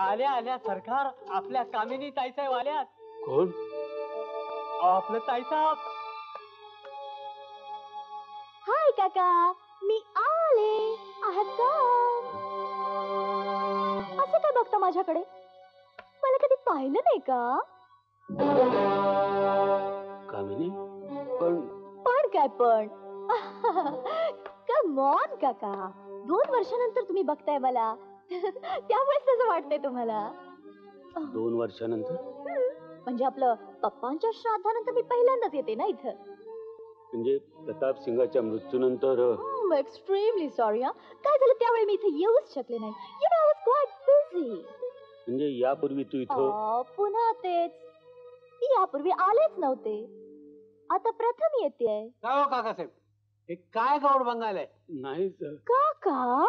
आल्या आल्या सरकार आपल्या कामिनी ताईसाहेब आल्यात. कोण? आपलं ताईसाहेब. हाय काका, मी आले. आहात का? असं काय बघता माझ्याकडे? मला कधी पाहिलं नाही का? कामिनी, पण काय पण? कम ऑन काका, 2 वर्षानंतर तुम्ही बघताय मला. त्यामुळेच तसं वाटतंय तुम्हाला. 2 वर्षानंतर? म्हणजे आपलं पप्पांच्या श्राद्धानंतर मी पहिल्यांदाच येते ना इथं. म्हणजे प्रताप सिंगाच्या मृत्यूनंतर? Extremely sorry. काय झालं त्यावेळी मी इथे येऊच शकले नाही. You know, I was quite busy. म्हणजे यापूर्वी तू इथं? पुन्हा तेच. मी यापूर्वी आलेच नव्हते, आता प्रथम येते. काय हो काकासाहेब, हे काय गौड बंगाल आहे? नाही सर. काका,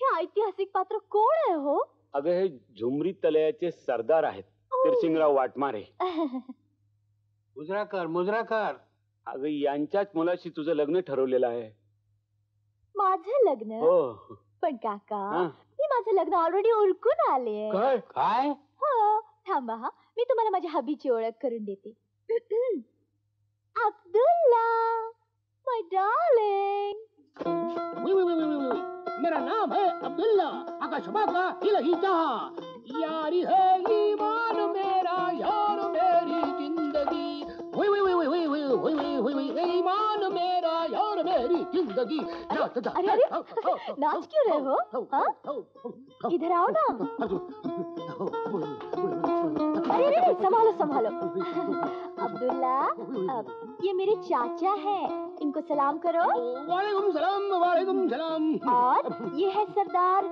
हे ऐतिहासिक पात्र कोण आहे हो? अगं हे झुमरी तलयाचे सरदार आहेत, तिरसिंगराव वाटमारे. मुजराकर. अगं यांच्याच मुलाशी तुझं लग्न ठरवलेलं आहे. माझं लग्न? हो. पण काका, मी माझं लग्न ऑलरेडी उरकून आले. काय? हो, थांबा हा, मी तुम्हाला माझ्या हबीची ओळख करून देते. अब्दुल्ला, माय डार्लिंग. मेरा नाम है अब्दुल्ला, आकाशबा का इलाही जहां. यारी है ईमान मेरा, यार मेरी जिंदगी. ईमान मेरा, यार मेरी जिंदगी. अरे नाच क्यों रहे हो? हाँ? इधर आओ ना. अरे संभालो. अब्दुल्ला, ये मेरे चाचा हैं, इनको सलाम करो. वालेकुम सलाम. और ये है सरदार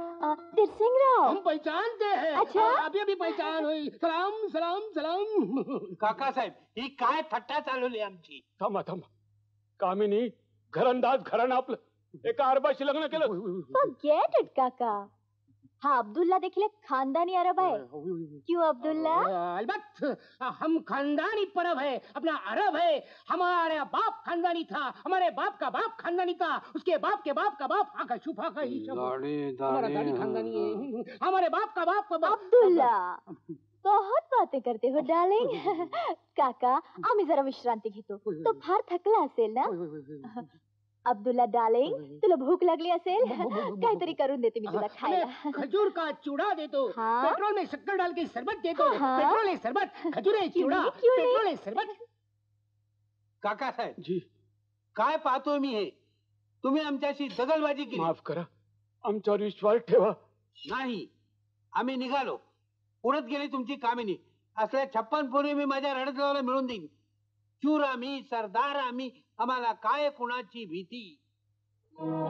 तिरसिंगराव. हम पहचानते हैं. अच्छा? अभी पहचान हुई. सलाम. काकासाहेब, ही काय थट्टा चालवली आमची? थांबा. कामिनी, घरंदाज घराणं आपलं एका अरबाशी लग्न केलं. Forget it, काका. हाँ, अब्दुल्ला देखिए एक खानदानी अरब है. क्यों अब्दुल्ला? अलबत्त, हम खानदानी परब है, अपना अरब है. हमारा बाप खानदानी था, हमारे बाप का बाप खानदानी था, उसके बाप के बाप का बाप. हमारा दादी खानदानी है, हमारे बाप का बाप. अब्दुल्ला, बहुत बातें करते हो डार्लिंग. काका, आम्ही जरा विश्रांती घेतो. तो फार थकला असेल ना. अब्दुल्ला डार्लिंग, तुला भूक लागली असेल, काहीतरी करून देते मी तुला खायला. खजूर का चूड़ा दे दो. हाँ? पेट्रोल में शक्कर डाल के शरबत दे दो. हाँ? पेट्रोल है शरबत, खजूर है चूड़ा, क्यों नहीं? पेट्रोल है शरबत. काकासाहेब जी, काय पाहतोय मी हे? तुम्ही आमच्याशी दगलबाजी केली. माफ करा, आमच्यावर विश्वास ठेवा. नाही, आम्ही निघालो. उडत गेली तुमची कामिनी. असल्या 56 पोरी मी माझ्या रणगावाला मिळून देईन. शूर आम्ही, सरदार आम्ही, आम्हाला काय कुणाची भीती.